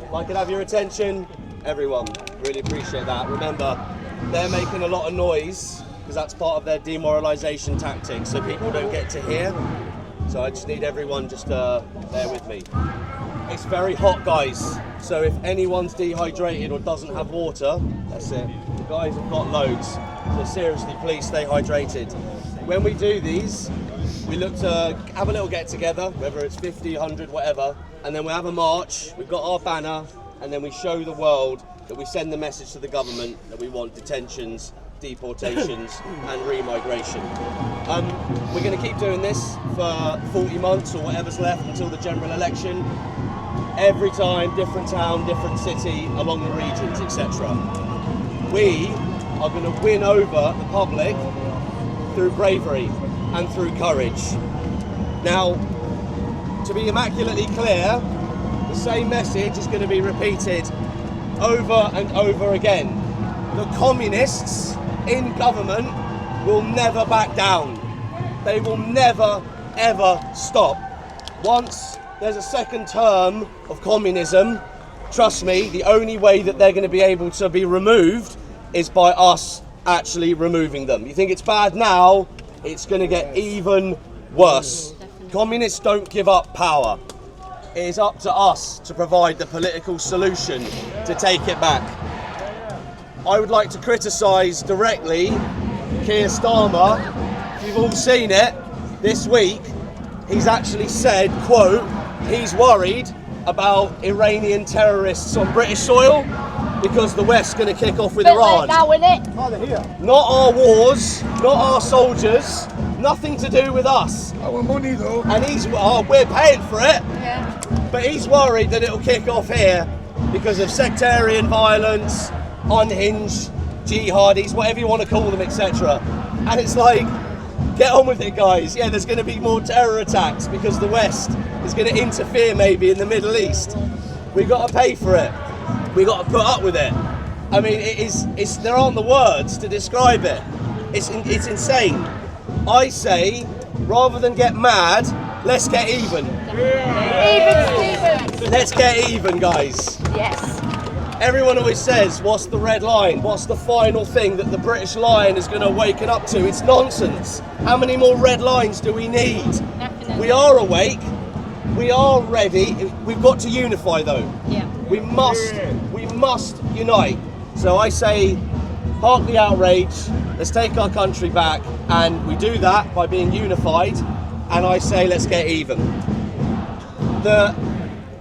If I could have your attention, everyone, really appreciate that. Remember, they're making a lot of noise because that's part of their demoralisation tactics, so people don't get to hear. So I just need everyone just bear with me. It's very hot, guys, so if anyone's dehydrated or doesn't have water, that's it. The guys have got loads, so seriously, please stay hydrated. When we do these, we look to have a little get together, whether it's 50, 100, whatever, and then we have a march, we've got our banner, and then we show the world that we send the message to the government that we want detentions, deportations and remigration. We're going to keep doing this for 40 months or whatever's left until the general election. Every time, different town, different city, along the regions, etc. We are going to win over the public through bravery and through courage. Now, to be immaculately clear, the same message is going to be repeated over and over again. The communists in government will never back down. They will never, ever stop. Once there's a second term of communism, trust me, the only way that they're going to be able to be removed is by us actually removing them. You think it's bad now, it's going to get even worse. Communists don't give up power. It is up to us to provide the political solution to take it back. I would like to criticise directly Keir Starmer. If you've all seen it, this week he's actually said, quote, he's worried about Iranian terrorists on British soil because the West's going to kick off with Iran. Now, innit? Oh, they're here. Not our wars, not our soldiers, nothing to do with us. Our money though. And we're paying for it. Yeah. But he's worried that it'll kick off here because of sectarian violence, unhinged jihadis, whatever you want to call them, etc. And it's like, get on with it, guys. Yeah, there's going to be more terror attacks because the West is going to interfere maybe in the Middle East. We've got to pay for it. We've got to put up with it. I mean, there aren't the words to describe it. It's insane. I say, rather than get mad, let's get even. Even Stevens. Let's get even, guys. Yes. Everyone always says, what's the red line? What's the final thing that the British Lion is going to waken up to? It's nonsense. How many more red lines do we need? Definitely. We are awake. We are ready. We've got to unify, though. Yeah. We must unite. So I say, park the outrage. Let's take our country back, and we do that by being unified. And I say, let's get even.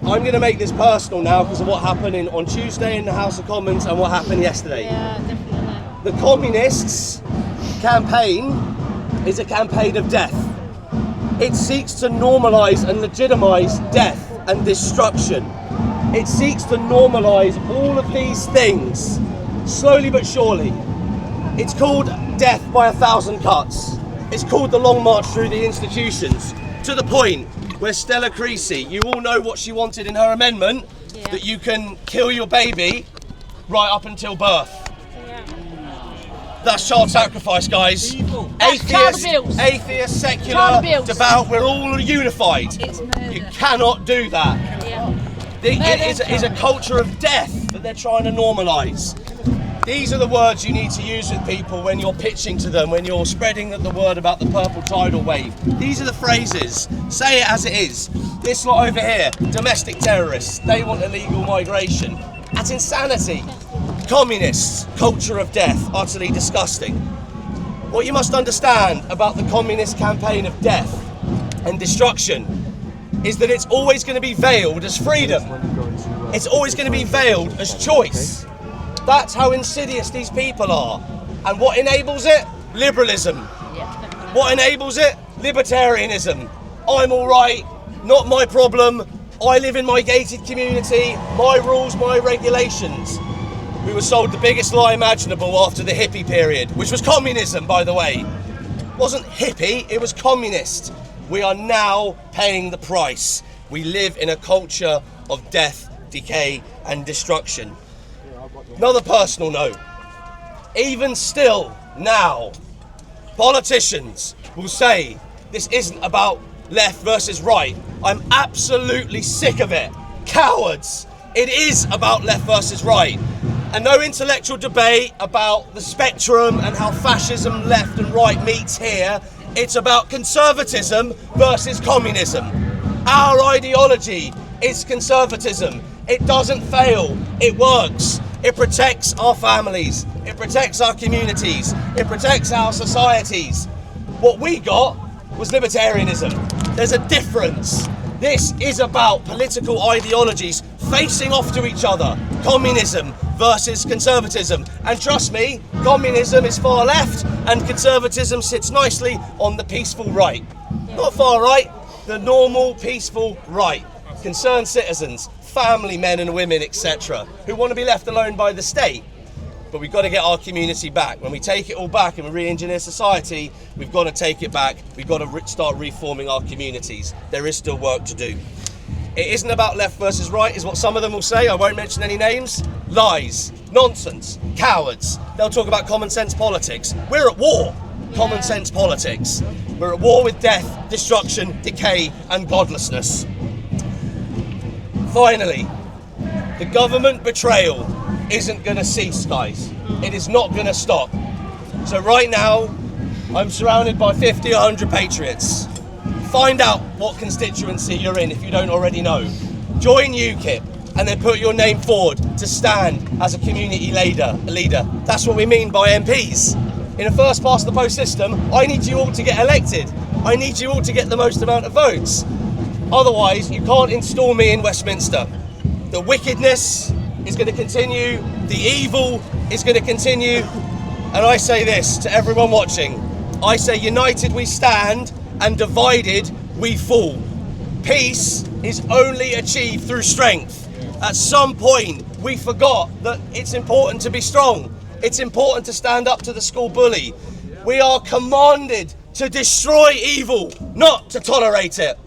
I'm going to make this personal now because of what happened on Tuesday in the House of Commons and what happened yesterday. Yeah, definitely. The communists' campaign is a campaign of death. It seeks to normalise and legitimise death and destruction. It seeks to normalise all of these things, slowly but surely. It's called death by 1,000 cuts. It's called the long march through the institutions, to the point where Stella Creasy, you all know what she wanted in her amendment, that you can kill your baby right up until birth. That's child sacrifice, guys. Atheist, secular, devout, we're all unified. You cannot do that. It is a culture of death that they're trying to normalise. These are the words you need to use with people when you're pitching to them, when you're spreading the word about the purple tidal wave. These are the phrases. Say it as it is. This lot over here, domestic terrorists, they want illegal migration. That's insanity. Communists, culture of death, utterly disgusting. What you must understand about the communist campaign of death and destruction is that it's always going to be veiled as freedom. It's always going to be veiled as choice. That's how insidious these people are. And what enables it? Liberalism. What enables it? Libertarianism. I'm all right, not my problem. I live in my gated community, my rules, my regulations. We were sold the biggest lie imaginable after the hippie period, which was communism, by the way. It wasn't hippie, it was communist. We are now paying the price. We live in a culture of death, decay, and destruction. Another personal note. Even still, now, politicians will say this isn't about left versus right. I'm absolutely sick of it. Cowards. It is about left versus right. And no intellectual debate about the spectrum and how fascism, left and right meets here. It's about conservatism versus communism. Our ideology is conservatism. It doesn't fail, it works. It protects our families, it protects our communities, it protects our societies. What we got was libertarianism. There's a difference. This is about political ideologies facing off to each other. Communism versus conservatism. And trust me, communism is far left and conservatism sits nicely on the peaceful right. Not far right, the normal peaceful right. Concerned citizens, family men and women, etc., who want to be left alone by the state. But we've got to get our community back. When we take it all back and we re-engineer society, we've got to take it back. We've got to start reforming our communities. There is still work to do. It isn't about left versus right, is what some of them will say. I won't mention any names. Lies, nonsense, cowards. They'll talk about common sense politics. We're at war. Common sense politics. We're at war with death, destruction, decay, and godlessness. Finally, the government betrayal isn't going to cease, guys. It is not going to stop. So right now, I'm surrounded by 50 or 100 patriots. Find out what constituency you're in if you don't already know. Join UKIP and then put your name forward to stand as a community leader. That's what we mean by MPs. In a first past the post system, I need you all to get elected. I need you all to get the most amount of votes. Otherwise, you can't install me in Westminster. The wickedness is going to continue, the evil is going to continue, and I say this to everyone watching. I say united we stand and divided we fall. Peace is only achieved through strength. At some point, we forgot that it's important to be strong. It's important to stand up to the school bully. We are commanded to destroy evil, not to tolerate it.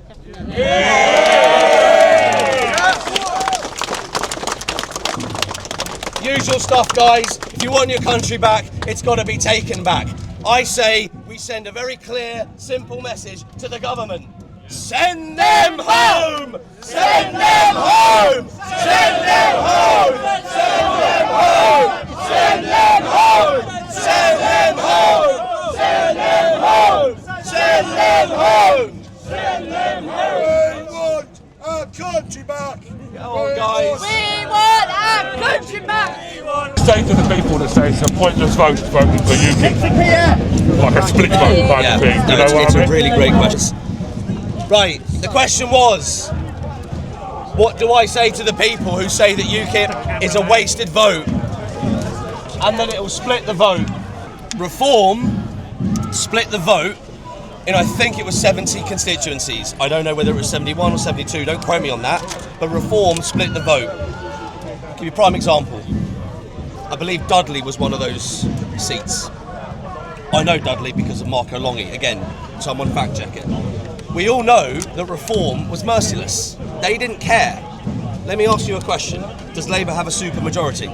Usual stuff, guys. If you want your country back, it's got to be taken back. I say we send a very clear, simple message to the government. Send them home! Send them home! Send them home! Send them home! Send them home! Send them home! Send them home! Send them home! Send them home! We want our country back! Come on, guys. We want our country back! Say to the people that say it's a pointless vote voting for UKIP, like a split vote kind of thing. You know what it's I a mean? really great question. Right, the question was, what do I say to the people who say that UKIP is a wasted vote and that it will split the vote? Reform split the vote in, I think it was 70 constituencies. I don't know whether it was 71 or 72, don't quote me on that, but Reform split the vote. I'll give you a prime example. I believe Dudley was one of those seats. I know Dudley because of Marco Longi. Again, someone fact check it. We all know that Reform was merciless. They didn't care. Let me ask you a question. Does Labour have a super majority? No.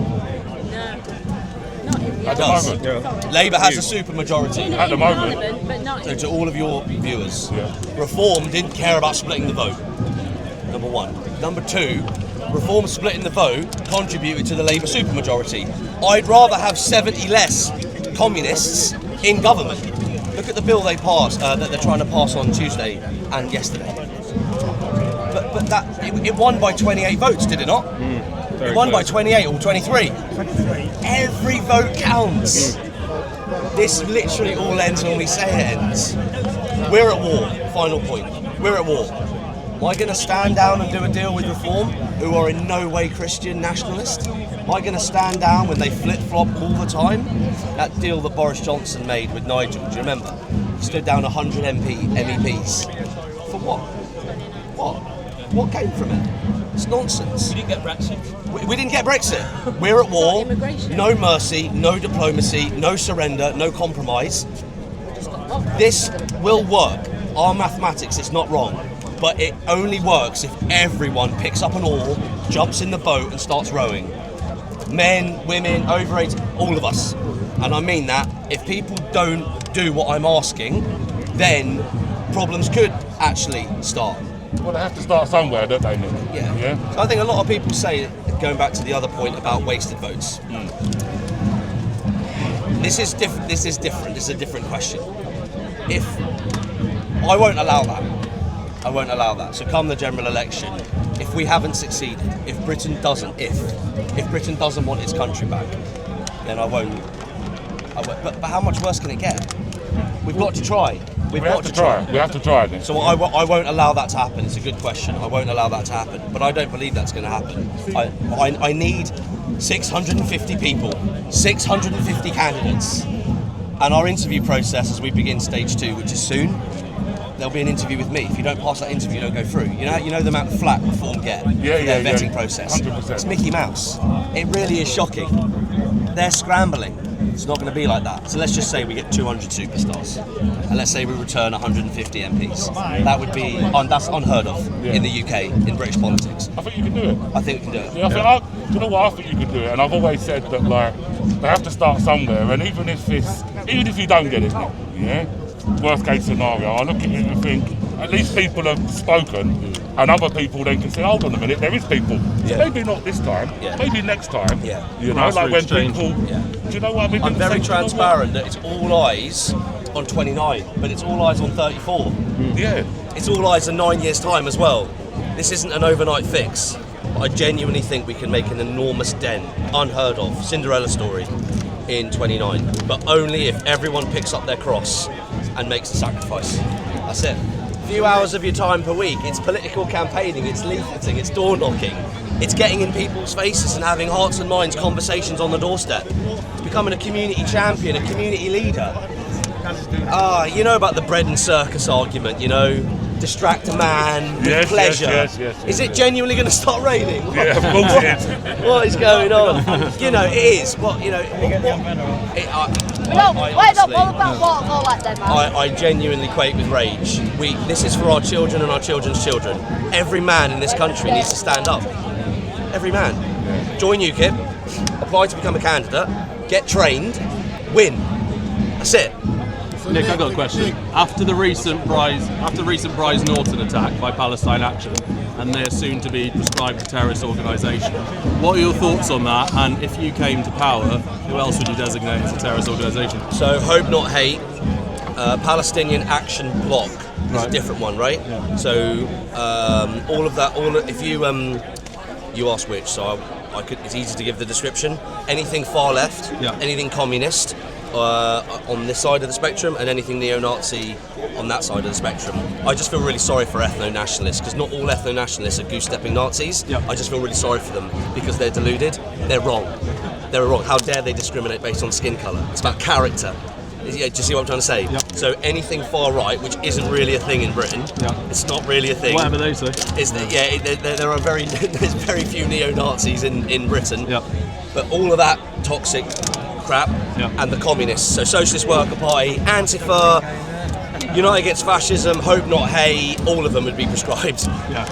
Not in the At the does. moment, yeah. Labour has a super majority. At the moment. Parliament, but not So in to all of your viewers, Yeah. Reform didn't care about splitting the vote. Number one. Number two, Reform splitting the vote contributed to the Labour supermajority. I'd rather have 70 less communists in government. Look at the bill they passed, that they're trying to pass on Tuesday and yesterday. But that it won by 28 votes, did it not? It won by 28 or 23. Every vote counts. This literally all ends when we say it ends. We're at war. Final point. We're at war. Am I going to stand down and do a deal with Reform, who are in no way Christian nationalists? Am I going to stand down when they flip-flop all the time? That deal that Boris Johnson made with Nigel, do you remember? He stood down 100 MEPs. For what? What came from it? It's nonsense. We didn't get Brexit. We didn't get Brexit. We're at war. No mercy, no diplomacy, no surrender, no compromise. This will work. Our mathematics is not wrong. But it only works if everyone picks up an oar, jumps in the boat and starts rowing. Men, women, over 18, all of us. And I mean that. If people don't do what I'm asking, then problems could actually start. Well, they have to start somewhere, don't they, Nick? Yeah. So I think a lot of people say, going back to the other point about wasted votes, this is different. This is a different question. If I won't allow that. So come the general election, if we haven't succeeded, if Britain doesn't want its country back, then I won't. But how much worse can it get? We've got to try. We have to try. We have to try then. So I won't allow that to happen. It's a good question. I won't allow that to happen. But I don't believe that's going to happen. I need 650 people, 650 candidates. And our interview process as we begin stage 2, which is soon, there'll be an interview with me. If you don't pass that interview, you don't go through. You know the amount of flack Reform get for their vetting process. 100%. It's Mickey Mouse. It really is shocking. They're scrambling. It's not going to be like that. So let's just say we get 200 superstars, and let's say we return 150 MPs. That would be that's unheard of in the UK in British politics. I think you can do it. I think we can do it. Yeah, do you know what? I think you can do it, and I've always said that they have to start somewhere, and even if you don't get it, worst case scenario, I look at it and think at least people have spoken. And other people then can say, hold on a minute, there is people. So maybe not this time, maybe next time. Yeah. You know, like when people. Do you know what I mean? I'm very transparent that it's all eyes on 29, but it's all eyes on 34. Yeah. It's all eyes in 9 years' time as well. This isn't an overnight fix. But I genuinely think we can make an enormous dent, unheard of, Cinderella story, in 29. But only if everyone picks up their cross and makes a sacrifice. That's it. Few hours of your time per week. It's political campaigning, it's leafleting, it's door knocking, it's getting in people's faces and having hearts and minds conversations on the doorstep. Becoming a community champion, a community leader. You know about the bread and circus argument, distract a man with pleasure. Yes. Is it genuinely going to start raining? Yeah, of course it is. What is going on? It is. I genuinely quake with rage. This is for our children and our children's children. Every man in this country needs to stand up. Every man. Join UKIP, apply to become a candidate, get trained, win. That's it. Nick, I've got a question. After the recent Bryce Norton attack by Palestine Action, and they're soon to be prescribed a terrorist organisation, what are your thoughts on that? And if you came to power, who else would you designate as a terrorist organisation? So, Hope Not Hate, Palestinian Action Bloc is a different one, right? Yeah. So, if you ask which, so it's easy to give the description. Anything far left, anything communist, on this side of the spectrum, and anything neo-Nazi on that side of the spectrum. I just feel really sorry for ethno-nationalists, because not all ethno-nationalists are goose-stepping Nazis. I just feel really sorry for them because they're deluded. They're wrong. How dare they discriminate based on skin colour? It's about character. Do you see what I'm trying to say? So anything far right, which isn't really a thing in Britain, it's not really a thing. Whatever they say. There are there's very few neo-Nazis in Britain, but all of that toxic crap and the communists, so Socialist Worker Party, Antifa, United Against Fascism, Hope Not Hate, all of them would be prescribed.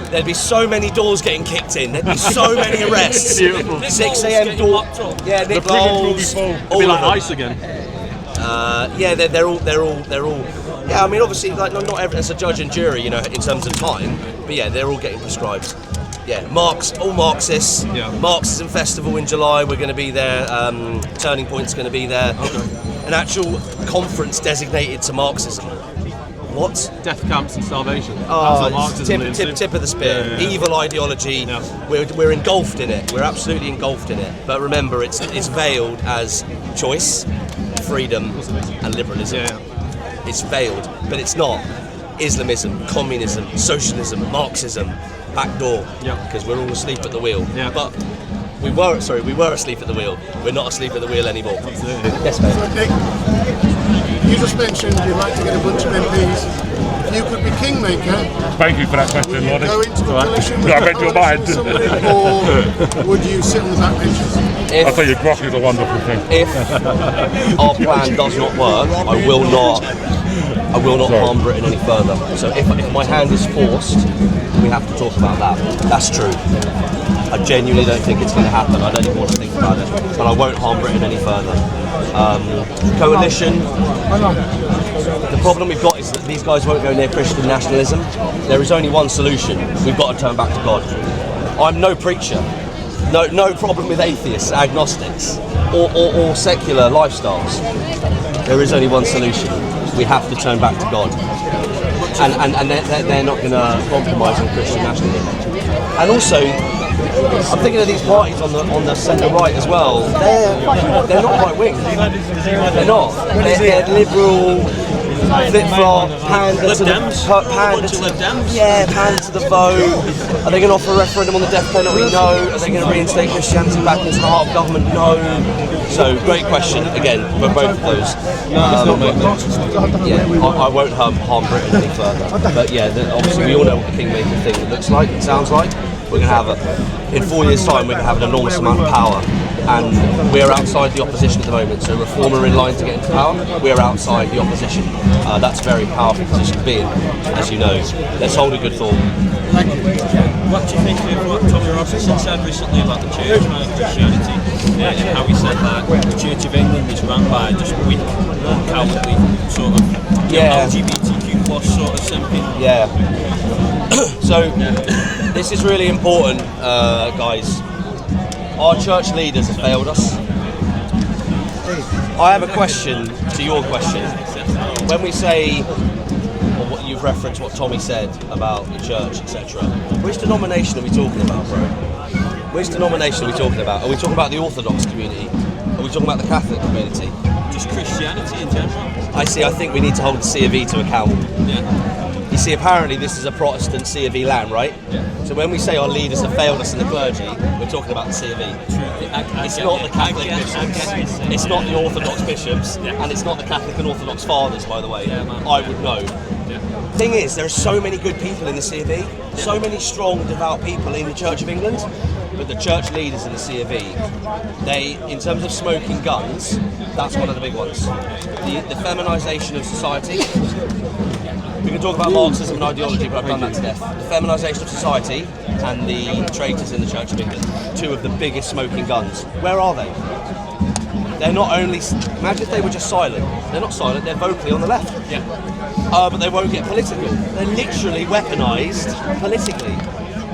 There'd be so many doors getting kicked in, there'd be so many arrests. 6 a.m. door. Nick Knowles, all be like ICE again. They're all. Yeah, I mean, obviously, like not everyone. It's a judge and jury, in terms of time. But they're all getting prescribed. All Marxists. Marxism Festival in July. We're going to be there. Turning Point's going to be there. An actual conference designated to Marxism. What? Death camps and starvation. Tip of the spear. Evil ideology. We're engulfed in it. We're absolutely engulfed in it. But remember, it's veiled as choice, freedom, and liberalism. It's veiled, but it's not. Islamism, communism, socialism, Marxism, backdoor. Because we're all asleep at the wheel. But we were asleep at the wheel. We're not asleep at the wheel anymore. Absolutely. Yes, mate. So Nick, you just mentioned you'd like to get a bunch of MPs. If you could be kingmaker, thank you for that question, would you Lordy. go into a coalition with I read your mind. somebody, or would you sit on the back benches? I tell you, grok is a wonderful thing. If our plan does not work, I will not harm Britain any further. So if my hand is forced, we have to talk about that. That's true. I genuinely don't think it's going to happen. I don't even want to think about it, but I won't harm Britain any further. Coalition. The problem we've got is that these guys won't go near Christian nationalism. There is only one solution. We've got to turn back to God. I'm no preacher. No problem with atheists, agnostics, or secular lifestyles. There is only one solution. We have to turn back to God. And they're not going to compromise on Christian nationalism. And also, I'm thinking of these parties on the centre right as well. They're not right wing. They're not. They're liberal, flip flop, pander to the vote. Are they going to offer a referendum on the death penalty? No. Are they going to reinstate Christianity back into the heart of government? No. So great question again for both of those. I won't harm Britain any further. But yeah, obviously we all know what the Kingmaker thing looks like. It sounds like. We're going to have in 4 years' time, we're going to have an enormous amount of power, and we're outside the opposition at the moment. So Reform are in line to get into power. We're outside the opposition. That's a very powerful position to be in, as you know. Let's hold a good thought. Thank you. What do you think of what Tommy Robinson said recently about the church and Christianity? And how he said that the Church of England is run by just weak, cowardly sort of LGBTQ plus sort of simping. Yeah. So this is really important, guys. Our church leaders have failed us. I have a question to your question. When we say, or what you've referenced what Tommy said about the church, etc., which denomination are we talking about, bro? Which denomination are we talking about? Are we talking about the Orthodox community? Are we talking about the Catholic community? Just Christianity in general. I think we need to hold the C of E to account. Yeah. You see, apparently this is a Protestant C of E land, right? Yeah. So when we say our leaders have failed us in the clergy, we're talking about the C of E. It's not the Catholic bishops, it's not the Orthodox bishops, and it's not the Catholic and Orthodox fathers, by the way. I would know. Thing is, there are so many good people in the C of E, so many strong, devout people in the Church of England, but the church leaders in the C of E, they, in terms of smoking guns, that's one of the big ones. The feminisation of society. We can talk about Marxism and ideology, but I've done that to death. The feminisation of society and the traitors in the Church of England, two of the biggest smoking guns. Where are they? They're not only... Imagine if they were just silent. They're not silent, they're vocally on the left. Yeah. But they won't get political. They're literally weaponised politically.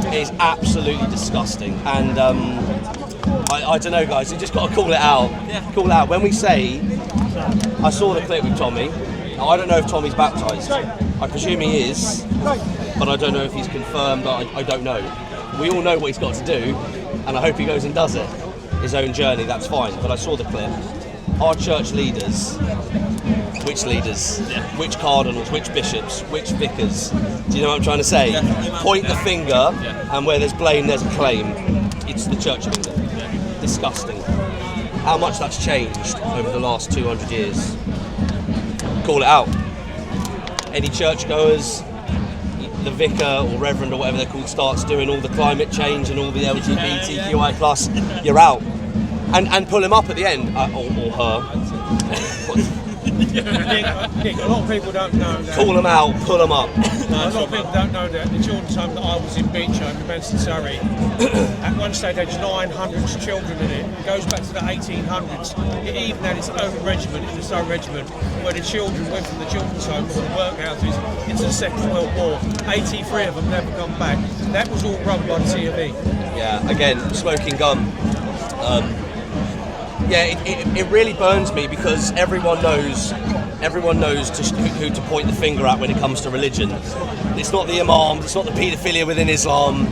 It is absolutely disgusting. And I don't know, guys, you just got to call it out. Yeah. Call it out. When we say... I saw the clip with Tommy. I don't know if Tommy's baptised. I presume he is, but I don't know if he's confirmed. I don't know. We all know what he's got to do, and I hope he goes and does it. His own journey, that's fine. But I saw the clip. Our church leaders, which leaders, which cardinals, which bishops, which vicars, do you know what I'm trying to say? Point the finger, and where there's blame, there's a claim. It's the Church of England. Disgusting. How much that's changed over the last 200 years. Call it out. Any churchgoers, the vicar or reverend or whatever they're called, starts doing all the climate change and all the LGBTQI plus, you're out. And pull him up at the end, or her. Nick, a lot of people don't know that. Call them out, pull them up. A lot of people don't know that the children's home that I was in Beechhome in Benson, Surrey, at one stage had 900 children in it. It goes back to the 1800s. It even had its own regiment, in its own regiment, where the children went from the children's home or the workhouses into the Second World War. 83 of them never come back. That was all run by the C of E. Yeah, again, smoking gun. It really burns me because everyone knows just who to point the finger at when it comes to religion. It's not the imam, it's not the paedophilia within Islam,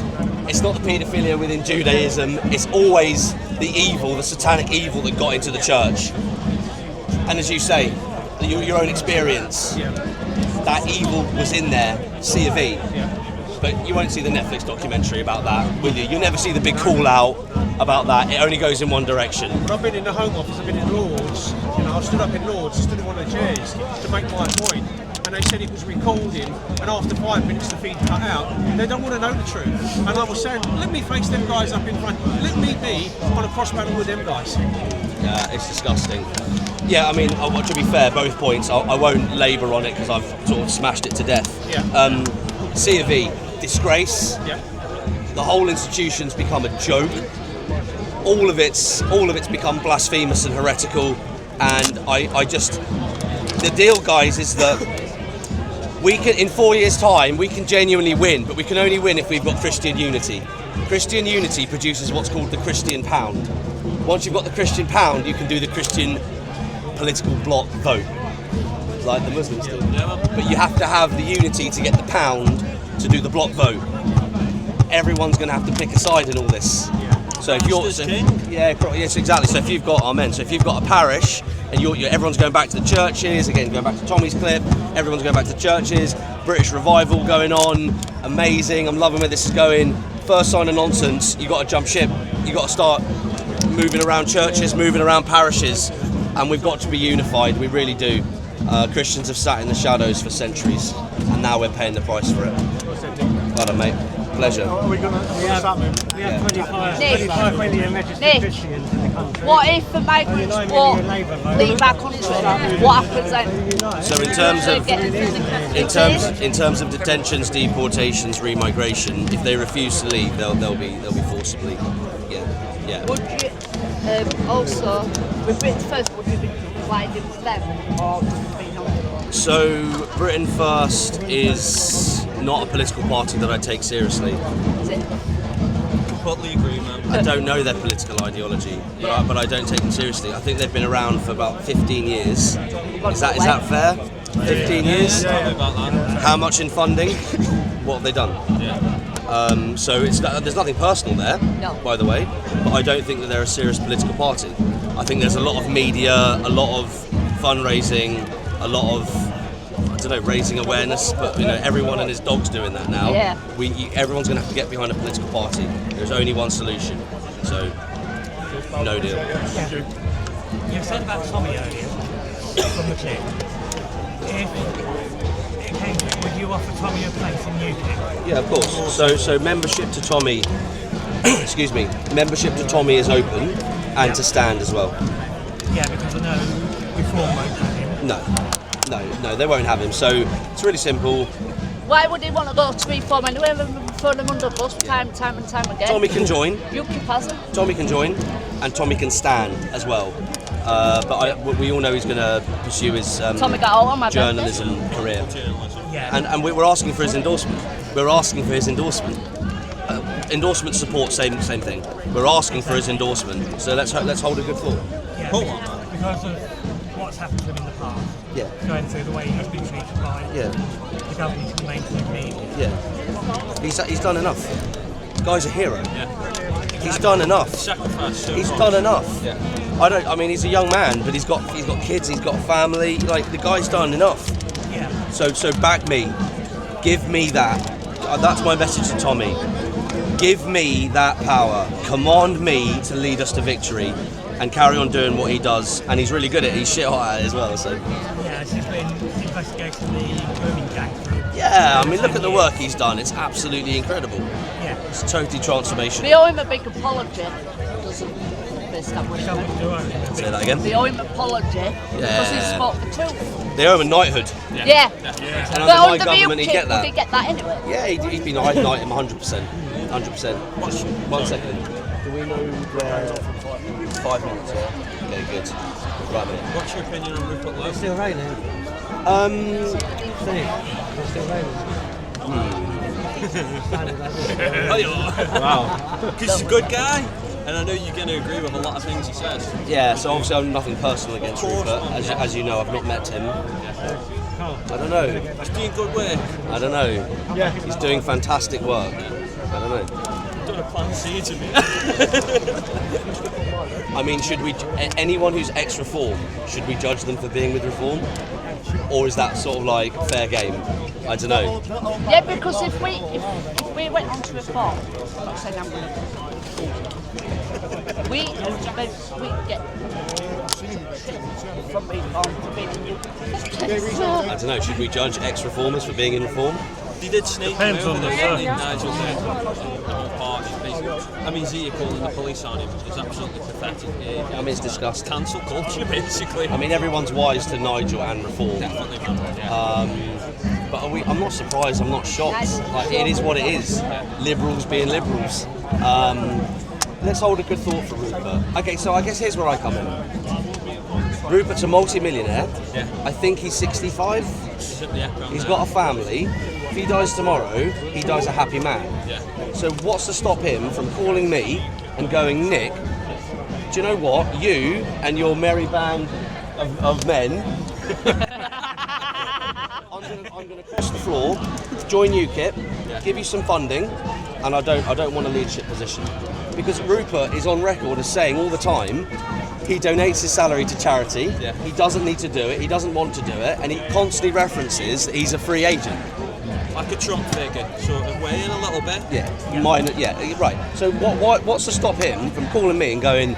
it's not the paedophilia within Judaism, it's always the evil, the satanic evil that got into the church. And as you say, your own experience, that evil was in there, C of E. But you won't see the Netflix documentary about that, will you? You'll never see the big call out about that. It only goes in one direction. When I've been in the Home Office, I've been in Lords, I stood up in Lords, I stood in one of the chairs to make my point, and they said it was recording, and after 5 minutes the feed cut out. They don't want to know the truth. And I was saying, let me face them guys up in front, let me be on a cross battle with them guys. Yeah, it's disgusting. Yeah, I mean, to be fair, both points, I won't labour on it because I've sort of smashed it to death. Yeah. C of E, disgrace. Yeah. the whole institution's become a joke. All of it's become blasphemous and heretical, and I just, the deal, guys, is that we can, in 4 years' time, we can genuinely win, but we can only win if we've got Christian unity. Christian unity produces what's called the Christian pound. Once you've got the Christian pound, you can do the Christian political bloc vote, like the Muslims do. But you have to have the unity to get the pound to do the bloc vote. Everyone's going to have to pick a side in all this. So if you're, yes, exactly. So if you've got, amen. So if you've got a parish and everyone's going back to the churches, again, going back to Tommy's clip, everyone's going back to the churches. British revival going on, amazing. I'm loving where this is going. First sign of nonsense, you got to jump ship. You got to start moving around churches, moving around parishes, and we've got to be unified. We really do. Christians have sat in the shadows for centuries, and now we're paying the price for it. Well done, mate. Pleasure. We have 25 million registered Christians in the country. What if the migrants won't leave our country? What happens then? So in terms of detentions, deportations, remigration, if they refuse to leave, they'll be forcibly. Yeah. Would you also, with Britain First, would you be providing to them, or would you be not? So Britain First is not a political party that I take seriously. Is it? Completely agree, man. I don't know their political ideology, but I don't take them seriously. I think they've been around for about 15 years. Is that fair? 15 years? How much in funding? What have they done? So there's nothing personal there, by the way, but I don't think that they're a serious political party. I think there's a lot of media, a lot of fundraising, a lot of, I don't know, raising awareness, but everyone and his dog's doing that now. Yeah. Everyone's going to have to get behind a political party. There's only one solution, so no deal. You said about Tommy earlier from the clip. If it came to, would you offer Tommy a place in UKIP? Yeah, of course. So membership to Tommy, excuse me, membership to Tommy is open, and to Stand as well. Yeah, because I know Reform won't have him. No, they won't have him. So it's really simple. Why would he want to go to Reform anyway? We've thrown him under the bus time and time again. Tommy can join. UKIP hasn't. Tommy can join, and Tommy can stand as well. But we all know he's going to pursue his journalism career. And we're asking for his endorsement. We're asking for his endorsement. Endorsement support, same thing. We're asking for his endorsement. So let's hold a good thought. Yeah, because of what's happened to him in the past. Yeah. Going through the way he's been treated by the government and the mainstream media. Yeah. He's done enough. The guy's a hero. Yeah. He's done enough. He's done enough. Yeah. I mean, he's a young man, but he's got kids. He's got a family. Like, the guy's done enough. Yeah. So back me. Give me that. That's my message to Tommy. Give me that power. Command me to lead us to victory, and carry on doing what he does. And he's really good at it. He's shit hot at it as well. So. Yeah, he's been investigating the grooming gang. Yeah, I mean, look at the work he's done. It's absolutely incredible. Yeah. It's totally transformational. They owe him a big apology. Doesn't the establishment? Say that again. They owe him an apology because he spoke the truth. They owe him a knighthood. Yeah. And under my government, he'd get Would that. he get that anyway? Yeah, he'd be I'd knight him 100%. 100%. Just 1 second. Do we know where? 5 minutes, yeah? Okay, good. Right, mate. What's your opinion on Rupert Lowe? It's still raining. It's still raining. Wow. Because he's a good guy, and I know you're going to agree with a lot of things he says. Yeah, so obviously I'm nothing personal against Rupert. As you know, I've not met him. I don't know. He's doing good work. I don't know. Yeah. He's doing fantastic work. I don't know. Don't plant seeds in me. I mean, should we? Anyone who's ex-reform, should we judge them for being with reform, or is that sort of like fair game? I don't know. Yeah, because if we went on to reform, I'm not saying I'm going to. We get from reform to being in I don't know. Should we judge ex-reformers for being in reform? They did snake him over the Nigel did. The whole party, basically. I mean, Zia calling the police on him is absolutely pathetic. I mean, it's disgusting. Cancel culture, basically. I mean, everyone's wise to Nigel and reform. Definitely, man. Yeah. But I'm not surprised, I'm not shocked. Like, it is what it is. Liberals being liberals. Let's hold a good thought for Rupert. Okay, so I guess here's where I come in. Rupert's a multi-millionaire. Yeah. I think he's 65. Yeah, He's got a family. If he dies tomorrow, he dies a happy man. Yeah. So what's to stop him from calling me and going, Nick, do you know what? You and your merry band of men, I'm going to cross the floor, join UKIP, give you some funding, and I don't want a leadership position. Because Rupert is on record as saying all the time, he donates his salary to charity, Yeah. he doesn't need to do it, he doesn't want to do it, and he constantly references that he's a free agent. Like a Trump figure, sort of way in a little bit. Yeah, right. So what's to stop him from calling me and going,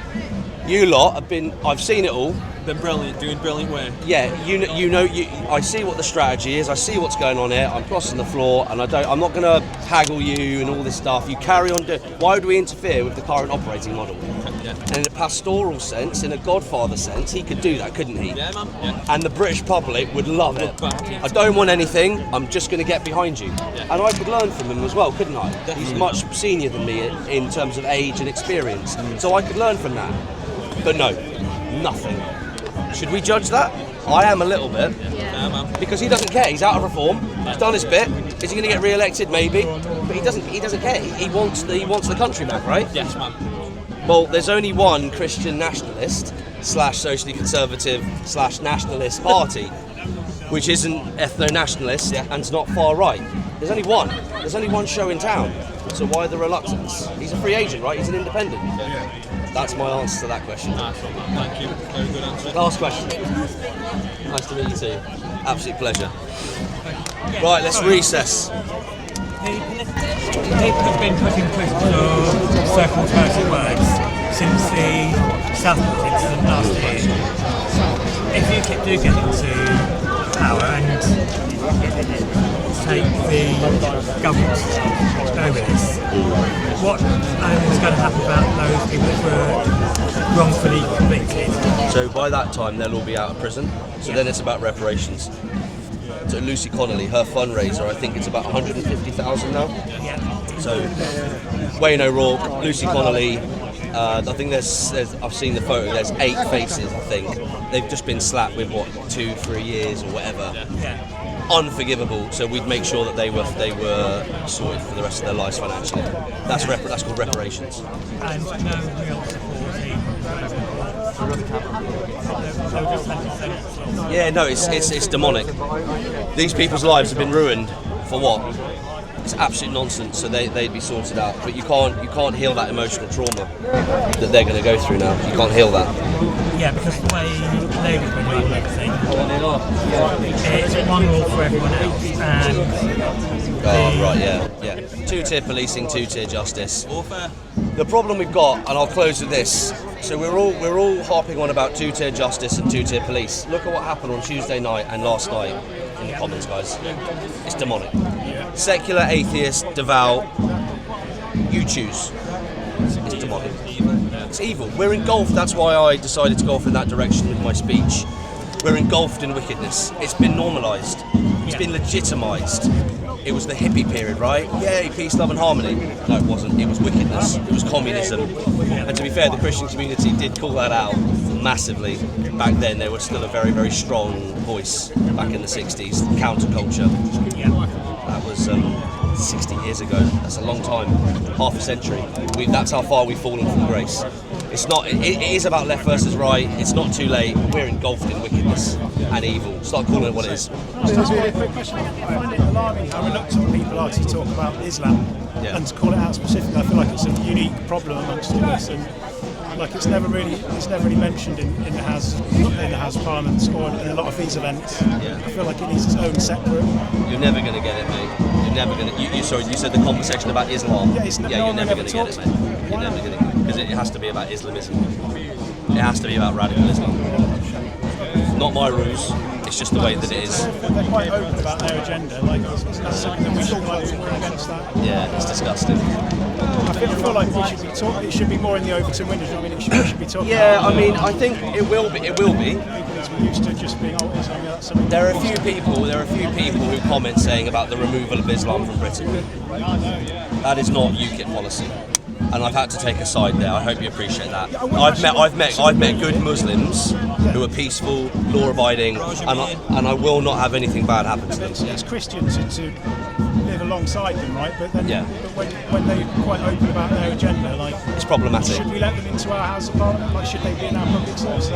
you lot I've seen it all. Been brilliant, doing brilliant work. Yeah, I see what the strategy is. I see what's going on here. I'm crossing the floor, and I'm not going to haggle you and all this stuff. You carry on doing. Why would we interfere with the current operating model? Yeah. And in a pastoral sense, in a Godfather sense, he could do that, couldn't he? Yeah, man. Yeah. And the British public would love it. back in. I don't want anything. I'm just going to get behind you. Yeah. And I could learn from him as well, couldn't I? Definitely. He's much senior than me in terms of age and experience, so I could learn from that. But no, nothing. Should we judge that? I am a little bit. Yeah, man. Because he doesn't care. He's out of reform. He's done his bit. Is he going to get re-elected? Maybe. But he doesn't care. He wants the country back, right? Yes, man. Well, there's only one Christian nationalist / socially conservative / nationalist party, which isn't ethno-nationalist and it's not far right. There's only one. There's only one show in town. So why the reluctance? He's a free agent, right? He's an independent. That's my answer to that question. Nice one, man. Thank you. Very good answer. Last question. Nice to meet you too. Absolute pleasure. Right, let's recess. People have been putting critical circle towards words since the Southport incident last year. If UKIP do get into power and take the government over this, what is going to happen about those people that were wrongfully convicted? So by that time they'll all be out of prison. So then it's about reparations. So Lucy Connolly, her fundraiser, I think it's about 150,000 now. Yeah. So Wayne O'Rourke, Lucy Connolly, I think there's I've seen the photo, there's 8 faces I think. They've just been slapped with 2-3 years or whatever. Yeah. Unforgivable, so we'd make sure that they were sorted for the rest of their lives financially. That's called reparations. And no real support. Yeah, no, it's demonic. These people's lives have been ruined for what? It's absolute nonsense. So they'd be sorted out, but you can't heal that emotional trauma that they're going to go through now. You can't heal that. Yeah, because the way Labour's been running everything, it's one rule for everyone else. Yeah. 2-tier policing, 2-tier justice. The problem we've got, and I'll close with this. So we're all harping on about 2-tier justice and 2-tier police. Look at what happened on Tuesday night and last night in the Commons, guys. It's demonic. Secular, atheist, devout, you choose. It's demonic. It's evil. We're engulfed. That's why I decided to go off in that direction with my speech. We're engulfed in wickedness. It's been normalised. It's been legitimised. It was the hippie period, right? Yay, peace, love and harmony. No, it wasn't. It was wickedness. It was communism. And to be fair, the Christian community did call that out massively. Back then, they were still a very, very strong voice back in the 60s. Counterculture. That was 60 years ago. That's a long time. Half a century. That's how far we've fallen from grace. It's not. It is about left versus right. It's not too late. We're engulfed in wickedness and evil. Start calling it what it is. Just a really quick question. I find it alarming how reluctant people are to talk about Islam and to call it out specifically. I feel like it's a unique problem amongst all this, and like it's never really mentioned in the House of Parliament or in a lot of these events. I feel like it needs its own separate. You're never going to get it, mate. You're never going to. Sorry, you said the conversation about Islam. You're never going to get it, mate. You're never going to, because it has to be about Islamism. It has to be about radical Islam. Not my rules. It's just the way that it is. They're quite open about their agenda. Like, it's something that we should know. We're against that. Yeah, it's disgusting. I feel like it should be more in the Overton windows. I mean, we should be talking. Yeah, about, I mean, I think it will be. It will be. People need to be used to just being that's something. There are a few people who comment saying about the removal of Islam from Britain. That is not UKIP policy, and I've had to take a side there. I hope you appreciate that. I've met good Muslims who are peaceful, law-abiding, and I will not have anything bad happen to them. It's Christians to live alongside them, right? But then, Yeah. but when they're quite open about their agenda, like, It's problematic. should we let them into our House of Parliament? Like, should they be in our public service?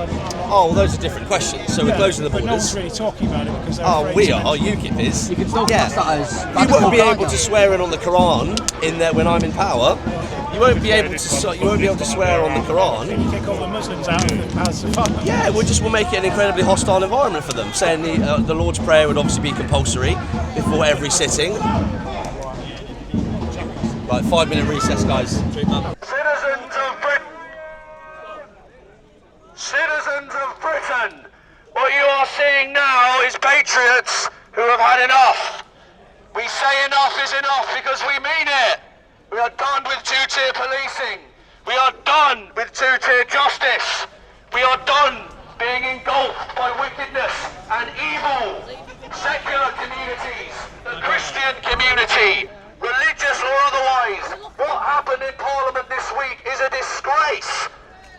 Oh, well, those are different questions. So we're closing the but no one's borders. really talking about it because they're Oh, afraid we to are. mention it. UKIP is. You can still class that as You won't be able to swear in on the Quran in there when I'm in power. You won't be able to swear on the Quran. Can you kick all the Muslims out of the House of Parliament? Yeah, we'll make it an incredibly hostile environment for them. Saying the Lord's Prayer would obviously be compulsory before every sitting. Right, 5-minute recess, guys. Citizens of Britain, what you are seeing now is patriots who have had enough. We say enough is enough because we mean it. We are done with two-tier policing. We are done with two-tier justice. We are done being engulfed by wickedness and evil. Secular communities, the Christian community, religious or otherwise. What happened in Parliament this week is a disgrace.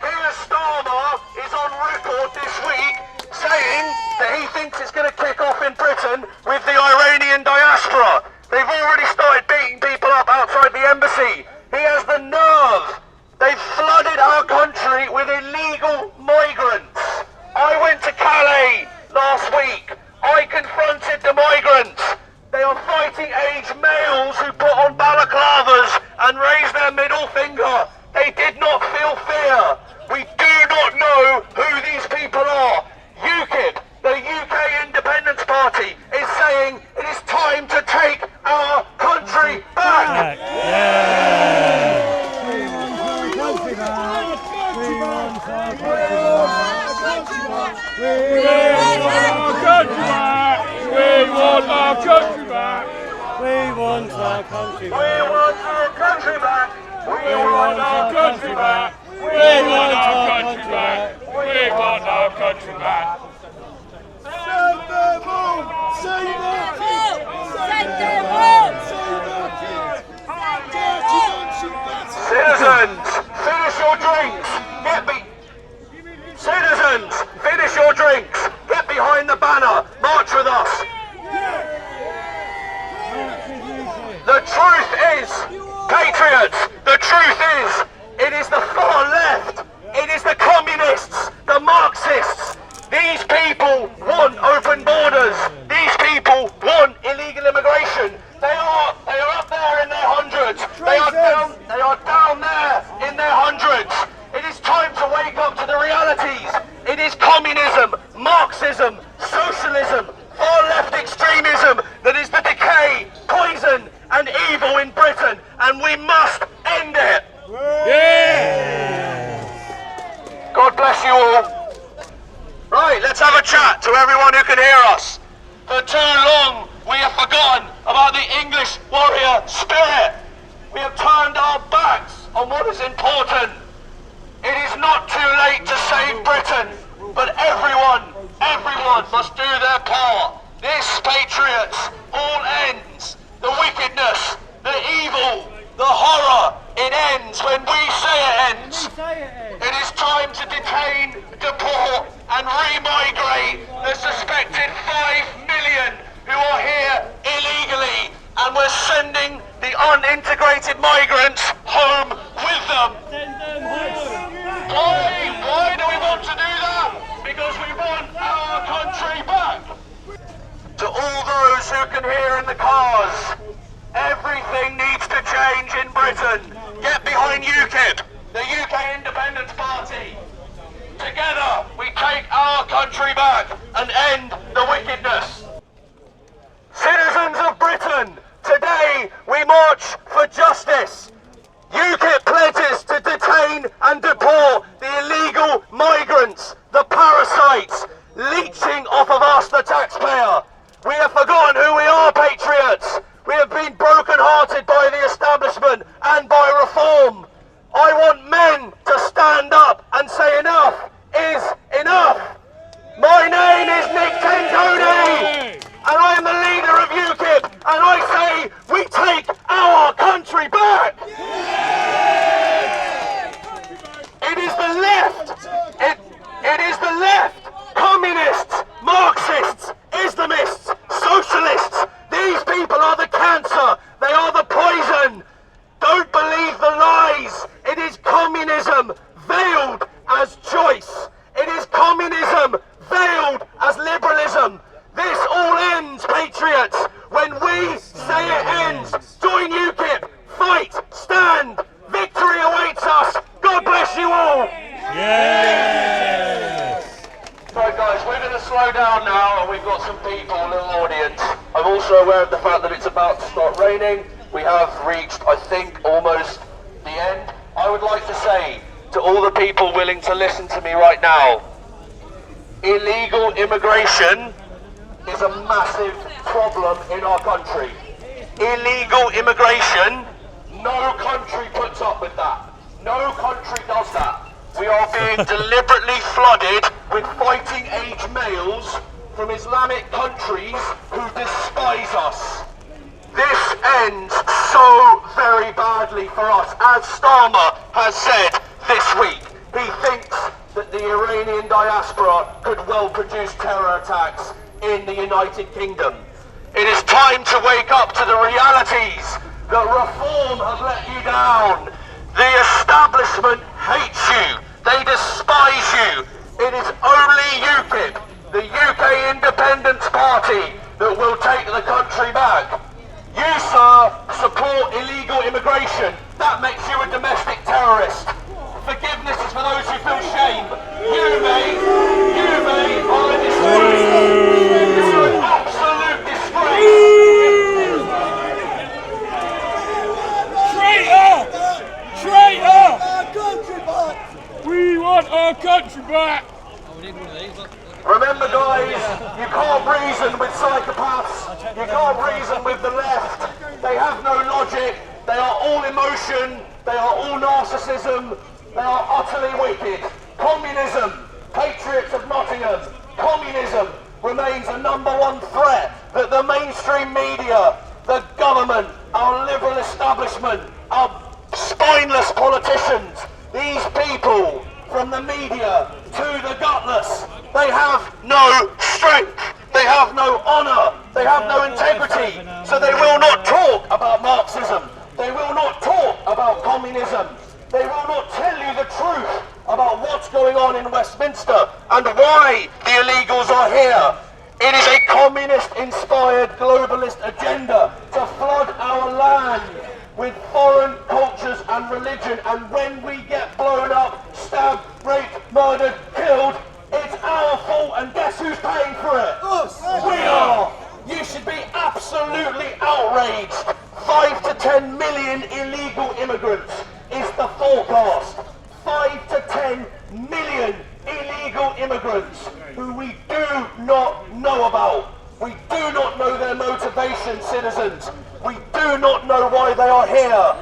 Keir Starmer is on record this week saying that he thinks it's going to kick off in Britain with the Iranian diaspora. They've already started beating people up outside the embassy. He has the nerve. They've flooded our country with illegal migrants. I went to Calais last week. I confronted the migrants. They are fighting-age males who put on balaclavas and raise their middle finger. They did not feel fear. We do not know who these people are. UKIP, the UK Independence Party, is saying it is time to take our country back. We want our country back. We want our country back. We want our country back. We want our country back. We want our country back. Send them home! Send them home! Send them home! Citizens, finish your drinks. Citizens, finish your drinks. Get behind the banner. March with us. The truth is, patriots, the truth is, it is the far left, it is the communists, the Marxists. These people want open borders. These people want illegal immigration. They are up there in their hundreds. They are down there in their hundreds. It is time to wake up to the realities. It is communism, Marxism, socialism, far left extremism that is the decay, poison and evil in Britain, and we must end it. God bless you all. Right, let's have a chat to everyone who can hear us. For too long, we have forgotten about the English warrior spirit. We have turned our backs on what is important. It is not too late to save Britain, but everyone must do their part. This, patriots, all ends. The wickedness, the evil, the horror, it ends when we say it ends. It is time to detain, deport and remigrate the suspected 5 million who are here illegally, and we're sending the unintegrated migrants home with them. Why do we want to do that? Because we want our country back. To all those who can hear in the cars, everything needs to change in Britain. Get behind UKIP, the UK Independence Party. Together, we take our country back and end the wickedness. Citizens of Britain, today we march for justice. UKIP pledges to detain and deport the illegal migrants, the parasites, leeching off of us, the taxpayer. We have forgotten who we are, patriots. We have been broken broken-hearted by the establishment and by reform. I want men to stand up and say enough is enough. My name is Nick Tenconi, and I am the leader of UKIP, and I say we take our country back. It is the left. It is the left. Communists, Marxists, Islamists, socialists. These people are the cancer. They are the poison. Don't believe the lies. It is communism veiled as choice. It is communism veiled as liberalism. This all ends, patriots, when we say it ends. Join UKIP. Fight. Stand. Victory awaits us. God bless you all. Yes! Right guys, we're going to slow down now and we've got some people, a little audience. I'm also aware of the fact that it's about to start raining. We have reached, I think, almost the end. I would like to say to all the people willing to listen to me right now, illegal immigration is a massive problem in our country. Illegal immigration, no country puts up with that. No country does that. We are being deliberately flooded with fighting-age males from Islamic countries who despise us. This ends so very badly for us. As Starmer has said this week, he thinks that the Iranian diaspora could well produce terror attacks in the United Kingdom. It is time to wake up to the realities that reform has let you down. The establishment hates you. They despise you. It is only UKIP, the UK Independence Party, that will take the country back. You, sir, support illegal immigration. That makes you a domestic terrorist. Forgiveness is for those who feel shame. You, mate, are a disgrace. You're an absolute disgrace. Traitor! We want our country back! Remember guys, you can't reason with psychopaths, you can't reason with the left. They have no logic, they are all emotion, they are all narcissism, they are utterly wicked. Communism, patriots of Nottingham, communism remains a #1 threat that the mainstream media, the government, our liberal establishment, our spineless politicians, these people from the media to the gutless, they have no strength, they have no honour, they have no integrity, so they will not talk about Marxism, they will not talk about communism, they will not tell you the truth about what's going on in Westminster and why the illegals are here. It is a communist-inspired globalist agenda to flood our land with foreign cultures and religion, and when we get blown up, stabbed, raped, murdered, killed, it's our fault, and guess who's paying for it? Us! We are! You should be absolutely outraged. 5 to 10 million illegal immigrants is the forecast. 5 to 10 million illegal immigrants who we do not know about. We do not know their motivation, citizens. We do not know why they are here.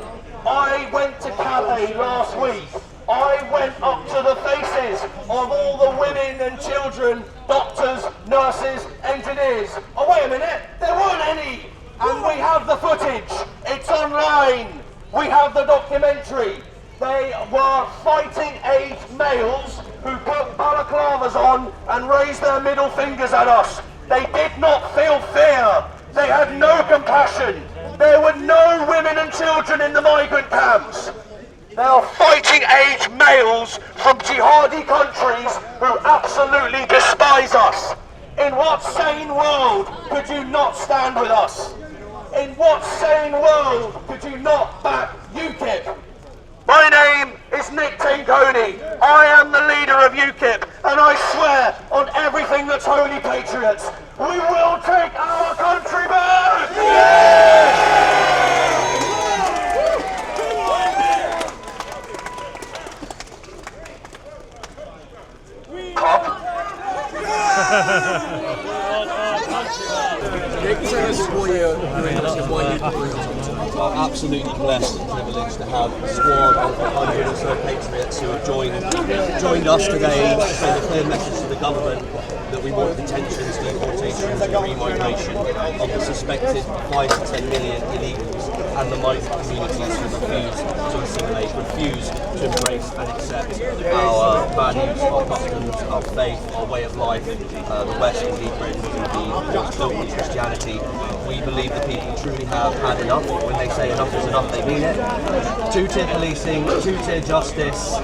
I went to Calais last week. I went up to the faces of all the women and children, doctors, nurses, engineers. Oh, wait a minute, there weren't any. And we have the footage. It's online. We have the documentary. They were fighting-age males who put balaclavas on and raised their middle fingers at us. They did not feel fear. They had no compassion. There were no women and children in the migrant camps. They are fighting-age males from jihadi countries who absolutely despise us. In what sane world could you not stand with us? In what sane world could you not back UKIP? My name is Nick Tenconi. I am the leader of UKIP, and I swear on everything that's holy, patriots, we will take our country back! Cop. Nick, tell us why you're doing this and why you're I'm absolutely blessed and privileged to have a squad of 100 or so patriots who have joined us today to send a clear message to the government that we want detentions, deportations and remigration of the suspected 5 to 10 million illegals and the migrant communities who refuse to assimilate, refuse to embrace and accept our values, our customs, our faith, our way of life. The West, indeed Britain, was built on Christianity. We believe the people truly have had enough. When they say enough is enough, they mean it. Two-tier policing, two-tier justice.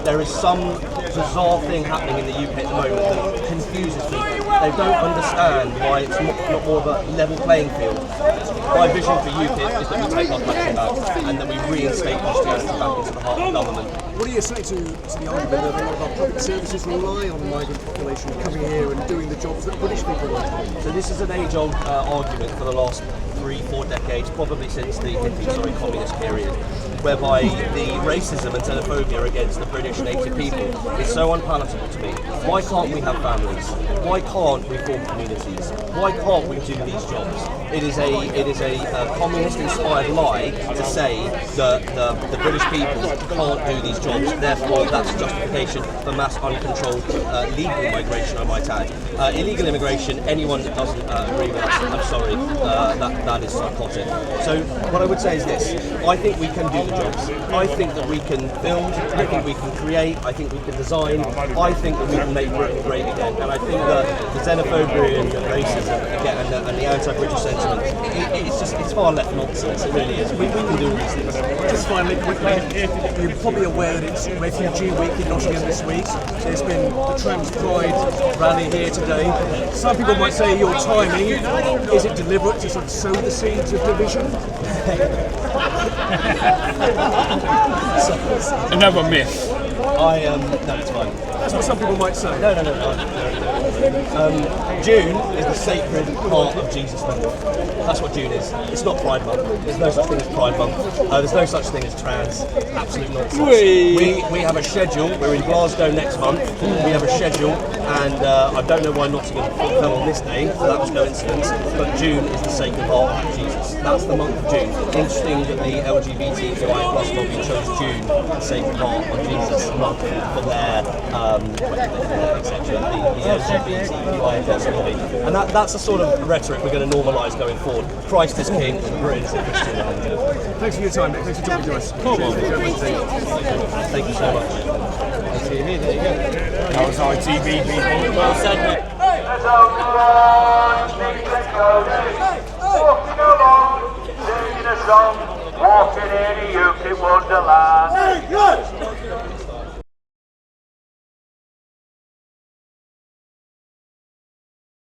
There is some bizarre thing happening in the UK at the moment that confuses people. They don't understand why it's not more of a level playing field. My vision for UKIP is that we take our country back and that we reinstate Christianity back into the heart of government. What do you say to the argument that a lot of our public services rely on the migrant population coming here and doing the jobs that British people want? So this is an age-old argument for the last 3-4 decades, probably since the communist period, whereby the racism and xenophobia against the British native people is so unpalatable to me. Why can't we have families? Why can't we form communities? Why can't we do these jobs? It is a communist-inspired lie to say that the British people can't do these jobs. Therefore, that's justification for mass uncontrolled legal migration, I might add. Illegal immigration, anyone that doesn't agree with us, I'm sorry, that is psychotic. So what I would say is this: I think we can do the jobs. I think that we can build. I think we can create. I think we can design. I think that we can make Britain great again. And I think that the xenophobia and racism again, and the anti-British sentiment, it's far left nonsense. It really is. We can do these things. Just finally, quickly, you're probably aware that it's Refugee Week in Nottingham this week. There's been the Trans Pride rally here today. Some people might say your timing, is it deliberate to sort of sow the seeds of division? Another myth. No, it's fine. That's what some people might say. No. June is the sacred heart of Jesus Month. That's what June is. It's not Pride Month. There's no such thing as Pride Month. There's no such thing as trans. Absolute nonsense. We have a schedule. We're in Glasgow next month. We have a schedule, and I don't know why Nottingham fell on this day, so that was coincidence. But June is the sacred heart of Jesus. That's the month of June. Interesting that the LGBTQI+ lobby chose June, the sacred heart of Jesus month, for their etc. The LGBTQI+ lobby. And that's the sort of rhetoric we're going to normalise going forward. Christ is King, and Britain is a Christian land. Thanks for your time, Nick. Thanks for talking to us. Thank you so much. There you go. That was ITV people. Well said, Nick. There's only one Nick Tenconi, walking along, singing a song, walking in a UKIP wonderland.